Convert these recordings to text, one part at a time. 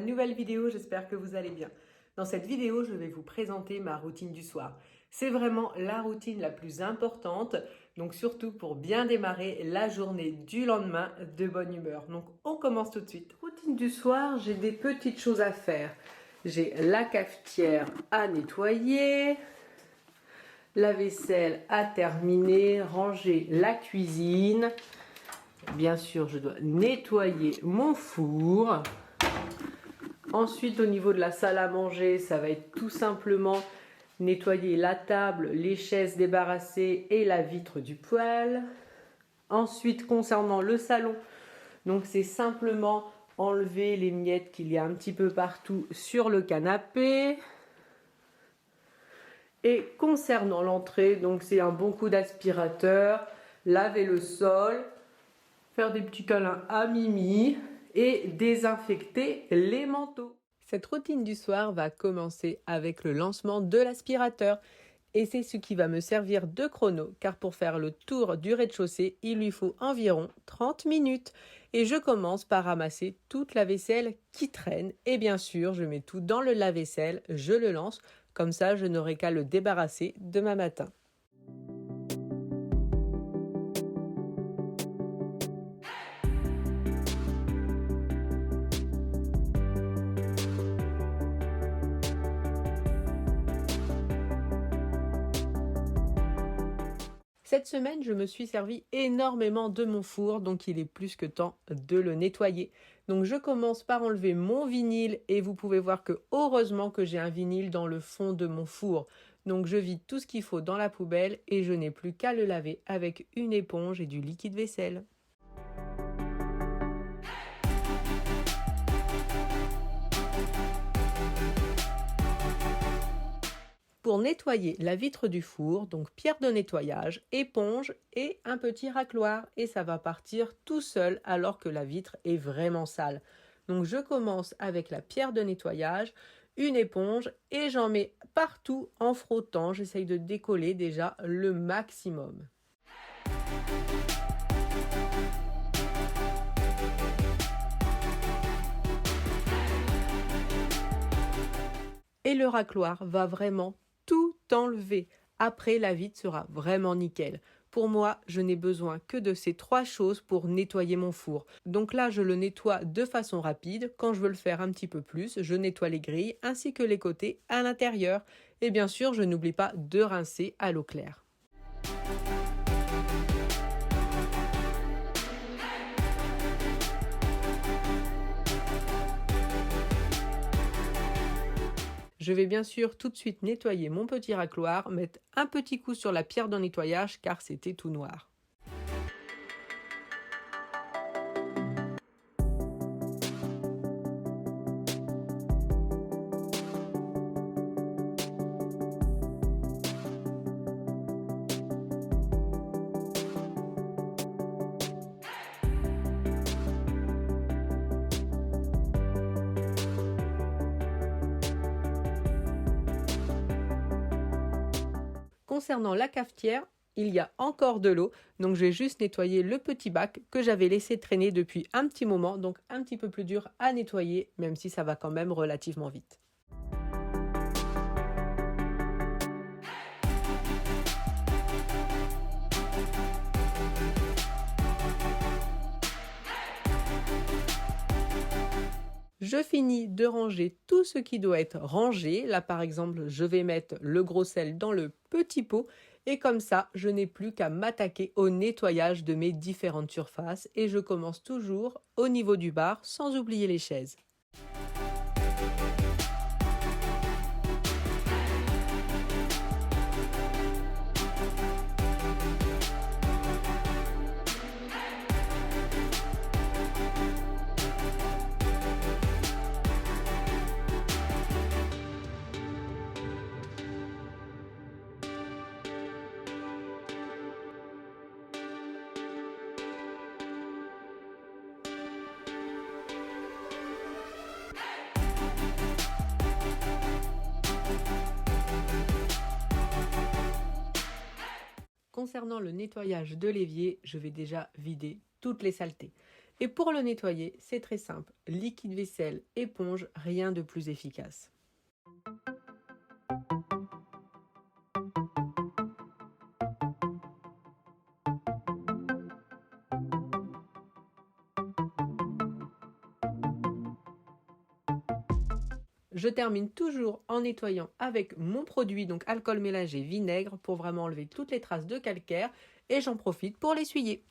nouvelle vidéo, j'espère que vous allez bien. Dans cette vidéo, je vais vous présenter ma routine du soir. C'est vraiment la routine la plus importante, donc surtout pour bien démarrer la journée du lendemain de bonne humeur. Donc on commence tout de suite. Routine du soir, j'ai des petites choses à faire. J'ai la cafetière à nettoyer, la vaisselle à terminer, ranger la cuisine. Bien sûr, je dois nettoyer mon four. Ensuite, au niveau de la salle à manger, ça va être tout simplement nettoyer la table, les chaises débarrassées et la vitre du poêle. Ensuite, concernant le salon, donc c'est simplement enlever les miettes qu'il y a un petit peu partout sur le canapé. Et concernant l'entrée, donc c'est un bon coup d'aspirateur, laver le sol, faire des petits câlins à Mimi et désinfecter les manteaux. Cette routine du soir va commencer avec le lancement de l'aspirateur et c'est ce qui va me servir de chrono car pour faire le tour du rez-de-chaussée, il lui faut environ 30 minutes et je commence par ramasser toute la vaisselle qui traîne et bien sûr je mets tout dans le lave-vaisselle, je le lance, comme ça je n'aurai qu'à le débarrasser demain matin. Cette semaine, je me suis servi énormément de mon four, donc il est plus que temps de le nettoyer. Donc je commence par enlever mon vinyle et vous pouvez voir que heureusement que j'ai un vinyle dans le fond de mon four. Donc je vide tout ce qu'il faut dans la poubelle et je n'ai plus qu'à le laver avec une éponge et du liquide vaisselle. Pour nettoyer la vitre du four, donc pierre de nettoyage, éponge et un petit racloir et ça va partir tout seul alors que la vitre est vraiment sale. Donc je commence avec la pierre de nettoyage, une éponge et j'en mets partout en frottant, j'essaye de décoller déjà le maximum. Et le racloir va vraiment tout enlever. Après, la vitre sera vraiment nickel. Pour moi, je n'ai besoin que de ces 3 choses pour nettoyer mon four. Donc là, je le nettoie de façon rapide. Quand je veux le faire un petit peu plus, je nettoie les grilles ainsi que les côtés à l'intérieur. Et bien sûr, je n'oublie pas de rincer à l'eau claire. Je vais bien sûr tout de suite nettoyer mon petit racloir, mettre un petit coup sur la pierre de nettoyage car c'était tout noir. Concernant la cafetière, il y a encore de l'eau, donc je vais juste nettoyer le petit bac que j'avais laissé traîner depuis un petit moment, donc un petit peu plus dur à nettoyer, même si ça va quand même relativement vite. Je finis de ranger tout ce qui doit être rangé. Là, par exemple, je vais mettre le gros sel dans le petit pot. Et comme ça, je n'ai plus qu'à m'attaquer au nettoyage de mes différentes surfaces. Et je commence toujours au niveau du bar, sans oublier les chaises. Concernant le nettoyage de l'évier, je vais déjà vider toutes les saletés. Et pour le nettoyer, c'est très simple. Liquide vaisselle, éponge, rien de plus efficace. Je termine toujours en nettoyant avec mon produit, donc alcool mélangé vinaigre, pour vraiment enlever toutes les traces de calcaire et j'en profite pour l'essuyer.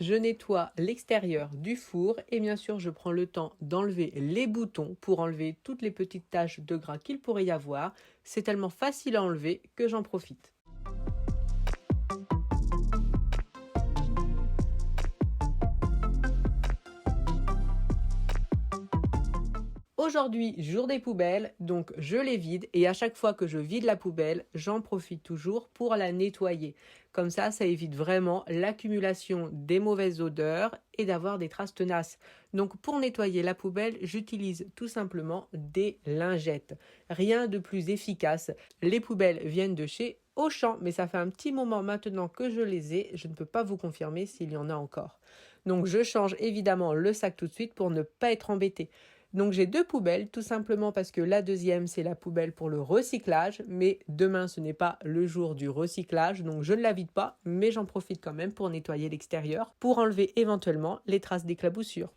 Je nettoie l'extérieur du four et bien sûr je prends le temps d'enlever les boutons pour enlever toutes les petites taches de gras qu'il pourrait y avoir. C'est tellement facile à enlever que j'en profite. Aujourd'hui, jour des poubelles, donc je les vide et à chaque fois que je vide la poubelle, j'en profite toujours pour la nettoyer. Comme ça évite vraiment l'accumulation des mauvaises odeurs et d'avoir des traces tenaces. Donc pour nettoyer la poubelle, j'utilise tout simplement des lingettes. Rien de plus efficace. Les poubelles viennent de chez Auchan, mais ça fait un petit moment maintenant que je les ai. Je ne peux pas vous confirmer s'il y en a encore. Donc je change évidemment le sac tout de suite pour ne pas être embêtée. Donc j'ai 2 poubelles, tout simplement parce que la deuxième, c'est la poubelle pour le recyclage, mais demain, ce n'est pas le jour du recyclage, donc je ne la vide pas, mais j'en profite quand même pour nettoyer l'extérieur, pour enlever éventuellement les traces d'éclaboussure.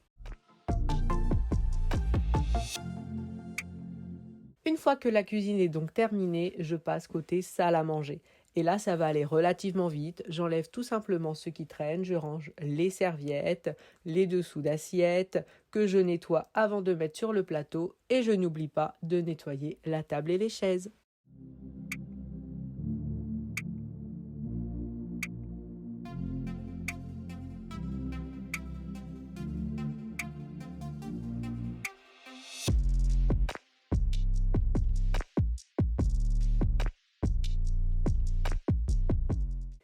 Une fois que la cuisine est donc terminée, je passe côté salle à manger. Et là, ça va aller relativement vite. J'enlève tout simplement ce qui traîne. Je range les serviettes, les dessous d'assiettes que je nettoie avant de mettre sur le plateau. Et je n'oublie pas de nettoyer la table et les chaises.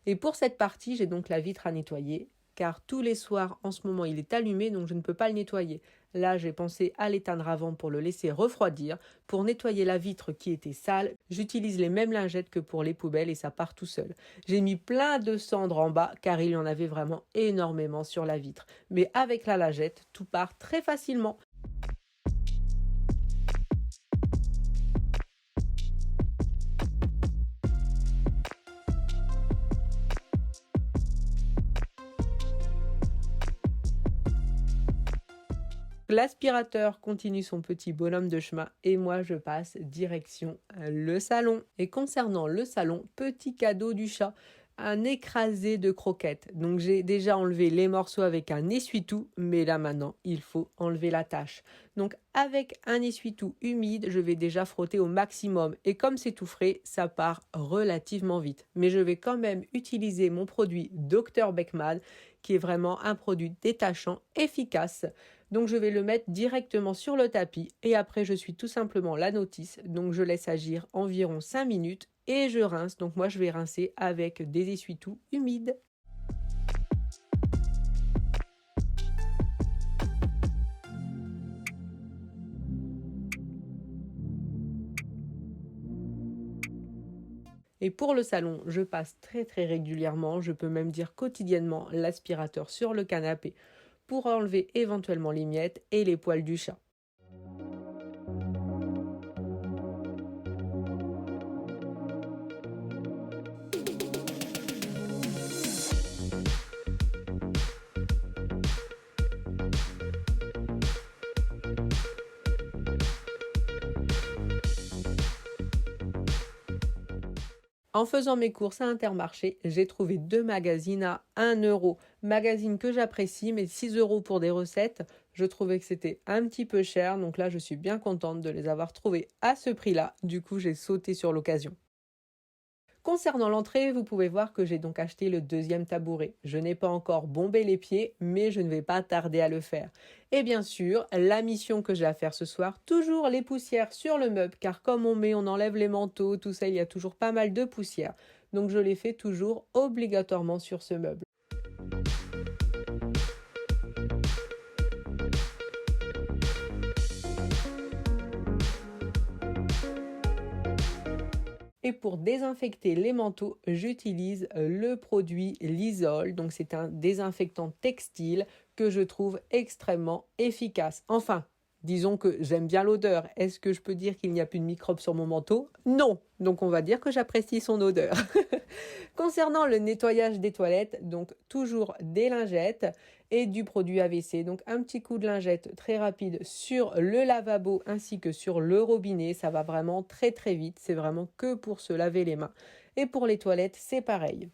Et pour cette partie, j'ai donc la vitre à nettoyer, car tous les soirs, en ce moment, il est allumé, donc je ne peux pas le nettoyer. Là, j'ai pensé à l'éteindre avant pour le laisser refroidir. Pour nettoyer la vitre qui était sale, j'utilise les mêmes lingettes que pour les poubelles et ça part tout seul. J'ai mis plein de cendres en bas, car il y en avait vraiment énormément sur la vitre. Mais avec la lingette, tout part très facilement. L'aspirateur continue son petit bonhomme de chemin et moi je passe direction le salon. Et concernant le salon, petit cadeau du chat, un écrasé de croquettes. Donc j'ai déjà enlevé les morceaux avec un essuie-tout, mais là maintenant il faut enlever la tâche. Donc avec un essuie-tout humide, je vais déjà frotter au maximum et comme c'est tout frais, ça part relativement vite. Mais je vais quand même utiliser mon produit Dr Beckman qui est vraiment un produit détachant efficace. Donc je vais le mettre directement sur le tapis et après je suis tout simplement la notice. Donc je laisse agir environ 5 minutes et je rince. Donc moi je vais rincer avec des essuie-tout humides. Et pour le salon, je passe très régulièrement, je peux même dire quotidiennement, l'aspirateur sur le canapé pour enlever éventuellement les miettes et les poils du chat. En faisant mes courses à Intermarché, j'ai trouvé 2 magazines à 1 €. Magazines que j'apprécie, mais 6 € pour des recettes, je trouvais que c'était un petit peu cher. Donc là, je suis bien contente de les avoir trouvés à ce prix-là. Du coup, j'ai sauté sur l'occasion. Concernant l'entrée, vous pouvez voir que j'ai donc acheté le deuxième tabouret. Je n'ai pas encore bombé les pieds, mais je ne vais pas tarder à le faire. Et bien sûr, la mission que j'ai à faire ce soir, toujours les poussières sur le meuble, car comme on enlève les manteaux, tout ça, il y a toujours pas mal de poussière. Donc je les fais toujours obligatoirement sur ce meuble. Et pour désinfecter les manteaux, j'utilise le produit Lysol. Donc c'est un désinfectant textile que je trouve extrêmement efficace. Enfin, disons que j'aime bien l'odeur. Est-ce que je peux dire qu'il n'y a plus de microbes sur mon manteau? Non. Donc on va dire que j'apprécie son odeur. Concernant le nettoyage des toilettes, donc toujours des lingettes et du produit AVC. Donc un petit coup de lingette très rapide sur le lavabo ainsi que sur le robinet. Ça va vraiment très très vite. C'est vraiment que pour se laver les mains. Et pour les toilettes, c'est pareil.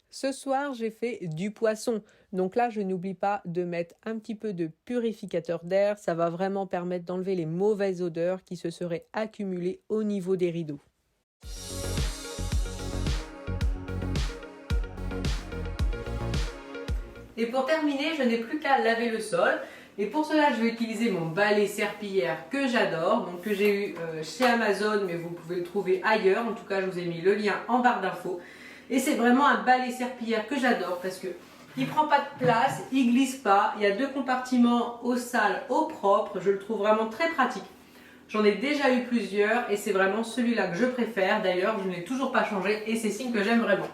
Ce soir, j'ai fait du poisson. Donc là, je n'oublie pas de mettre un petit peu de purificateur d'air. Ça va vraiment permettre d'enlever les mauvaises odeurs qui se seraient accumulées au niveau des rideaux. Et pour terminer, je n'ai plus qu'à laver le sol. Et pour cela, je vais utiliser mon balai serpillière que j'adore, donc que j'ai eu chez Amazon, mais vous pouvez le trouver ailleurs. En tout cas, je vous ai mis le lien en barre d'infos. Et c'est vraiment un balai serpillière que j'adore parce que il prend pas de place, il glisse pas. Il y a 2 compartiments, eau sale, eau propre. Je le trouve vraiment très pratique. J'en ai déjà eu plusieurs et c'est vraiment celui-là que je préfère. D'ailleurs, je ne l'ai toujours pas changé et c'est signe que j'aime vraiment.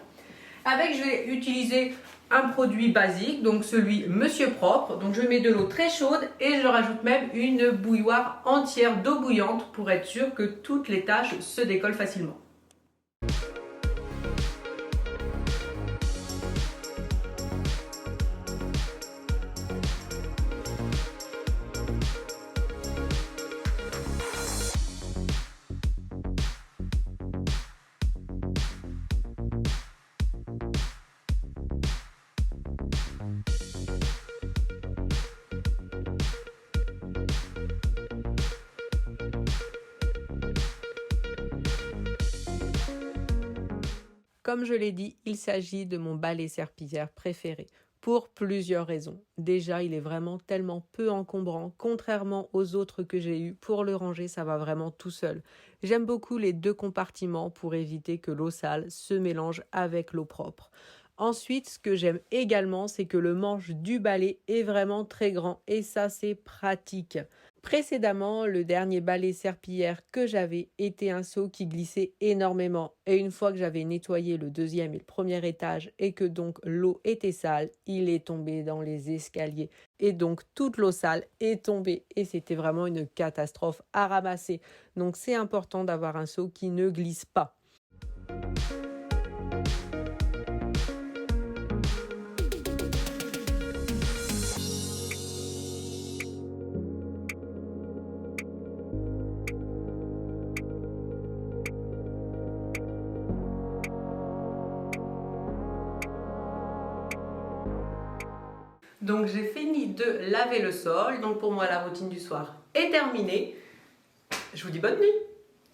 Avec, je vais utiliser un produit basique, donc celui Monsieur Propre. Donc je mets de l'eau très chaude et je rajoute même une bouilloire entière d'eau bouillante pour être sûr que toutes les taches se décollent facilement. Comme je l'ai dit, il s'agit de mon balai serpillière préféré pour plusieurs raisons. Déjà, il est vraiment tellement peu encombrant, contrairement aux autres que j'ai eus. Pour le ranger, ça va vraiment tout seul. J'aime beaucoup les 2 compartiments pour éviter que l'eau sale se mélange avec l'eau propre. Ensuite, ce que j'aime également, c'est que le manche du balai est vraiment très grand et ça, c'est pratique. Précédemment, le dernier balai serpillière que j'avais était un seau qui glissait énormément. Et une fois que j'avais nettoyé le 2e et le 1er étage et que donc l'eau était sale, il est tombé dans les escaliers. Et donc toute l'eau sale est tombée et c'était vraiment une catastrophe à ramasser. Donc c'est important d'avoir un seau qui ne glisse pas. Donc j'ai fini de laver le sol. Donc pour moi, la routine du soir est terminée. Je vous dis bonne nuit.